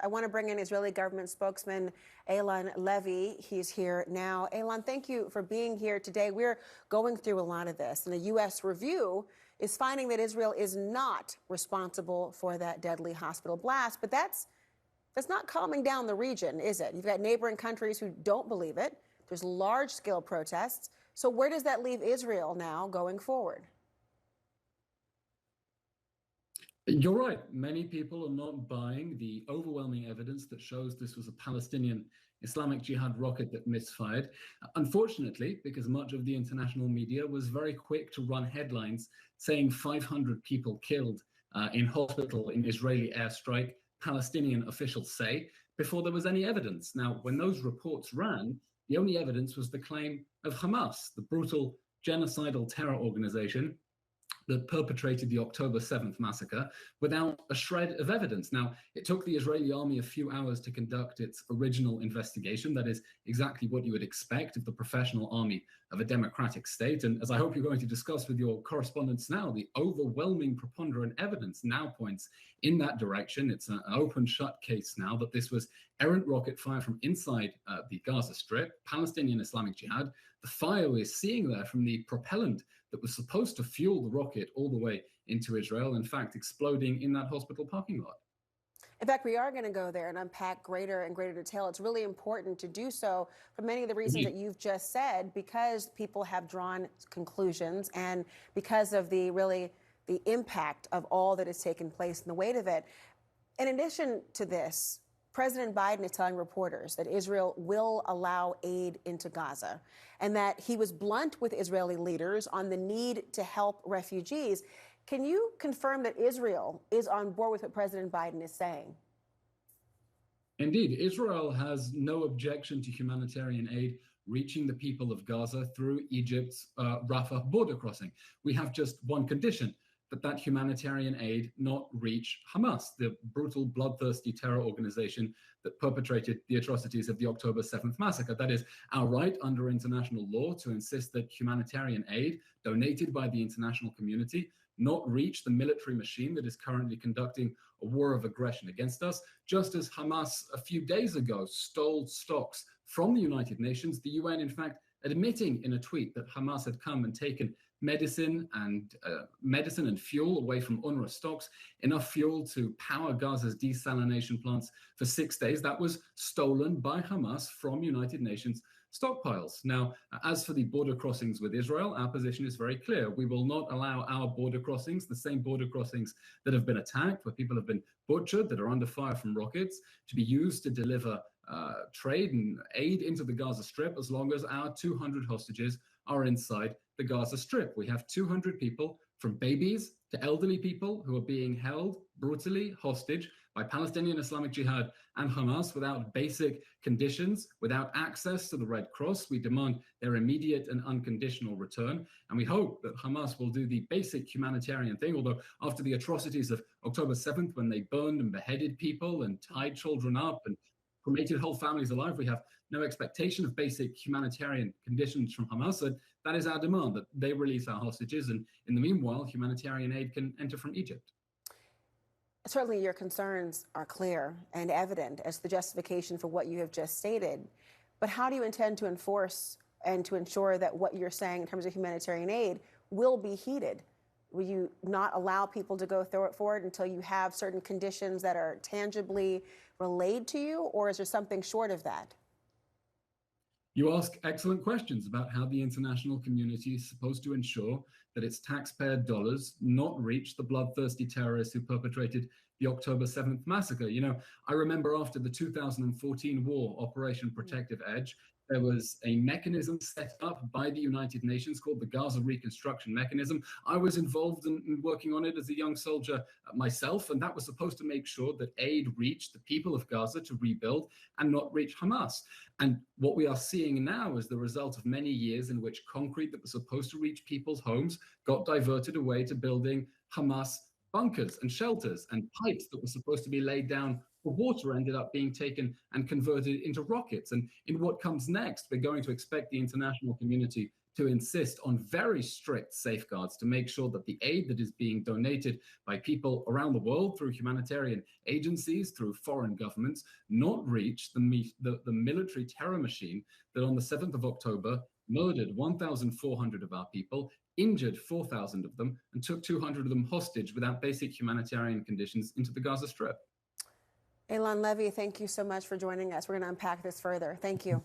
I want to bring in Israeli government spokesman Eylon Levy. He's here now. Eylon, thank you for being here today. We're going through a lot of this, and the U.S. review is finding that Israel is not responsible for that deadly hospital blast. But that's not calming down the region, is it? You've got neighboring countries who don't believe it. There's large-scale protests. So where does that leave Israel now going forward? You're right. Many people are not buying the overwhelming evidence that shows this was a Palestinian Islamic Jihad rocket that misfired. Unfortunately, because much of the international media was very quick to run headlines saying 500 people killed in hospital in Israeli airstrike, Palestinian officials say, before there was any evidence. Now, when those reports ran, the only evidence was the claim of Hamas, the brutal genocidal terror organization that perpetrated the October 7th massacre, without a shred of evidence. Now, it took the Israeli army a few hours to conduct its original investigation. That is exactly what you would expect of the professional army of a democratic state. And as I hope you're going to discuss with your correspondents now, the overwhelming preponderant evidence now points in that direction. It's an open shut case now that this was errant rocket fire from inside the Gaza Strip, Palestinian Islamic Jihad. The fire we're seeing there from the propellant that was supposed to fuel the rocket all the way into Israel, in fact, exploding in that hospital parking lot. In fact, we are going to go there and unpack greater and greater detail. It's really important to do so for many of the reasons that you've just said, because people have drawn conclusions and because of the impact of all that has taken place and the weight of it. In addition to this, President Biden is telling reporters that Israel will allow aid into Gaza and that he was blunt with Israeli leaders on the need to help refugees. Can you confirm that Israel is on board with what President Biden is saying? Indeed, Israel has no objection to humanitarian aid reaching the people of Gaza through Egypt's Rafah border crossing. We have just one condition: that humanitarian aid not reach Hamas, the brutal, bloodthirsty terror organization that perpetrated the atrocities of the October 7th massacre. That is our right under international law to insist that humanitarian aid donated by the international community not reach the military machine that is currently conducting a war of aggression against us. Just as Hamas a few days ago stole stocks from the United Nations, the UN, in fact, admitting in a tweet that Hamas had come and taken medicine and fuel away from UNRWA stocks, enough fuel to power Gaza's desalination plants for 6 days. That was stolen by Hamas from United Nations stockpiles. Now, as for the border crossings with Israel, our position is very clear. We will not allow our border crossings, the same border crossings that have been attacked, where people have been butchered, that are under fire from rockets, to be used to deliver trade and aid into the Gaza Strip, as long as our 200 hostages are inside the Gaza Strip. We have 200 people, from babies to elderly people, who are being held brutally hostage by Palestinian Islamic Jihad and Hamas without basic conditions, without access to the Red Cross. We demand their immediate and unconditional return. And we hope that Hamas will do the basic humanitarian thing, although after the atrocities of October 7th, when they burned and beheaded people and tied children up and cremated whole families alive, we have no expectation of basic humanitarian conditions from Hamas. So that is our demand, that they release our hostages, and in the meanwhile, humanitarian aid can enter from Egypt. Certainly your concerns are clear and evident as the justification for what you have just stated. But how do you intend to enforce and to ensure that what you're saying in terms of humanitarian aid will be heeded? Will you not allow people to go forward until you have certain conditions that are tangibly relayed to you, or is there something short of that? You ask excellent questions about how the international community is supposed to ensure that its taxpayer dollars not reach the bloodthirsty terrorists who perpetrated the October 7th massacre. You know, I remember after the 2014 war, Operation Protective Edge, there was a mechanism set up by the United Nations called the Gaza Reconstruction Mechanism. I was involved in working on it as a young soldier myself, and that was supposed to make sure that aid reached the people of Gaza to rebuild and not reach Hamas. And what we are seeing now is the result of many years in which concrete that was supposed to reach people's homes got diverted away to building Hamas bunkers and shelters, and pipes that were supposed to be laid down for water ended up being taken and converted into rockets. And in what comes next, we're going to expect the international community to insist on very strict safeguards to make sure that the aid that is being donated by people around the world through humanitarian agencies, through foreign governments, not reach the military terror machine that on the 7th of October murdered 1,400 of our people, injured 4,000 of them, and took 200 of them hostage without basic humanitarian conditions into the Gaza Strip. Eylon Levy, thank you so much for joining us. We're going to unpack this further. Thank you.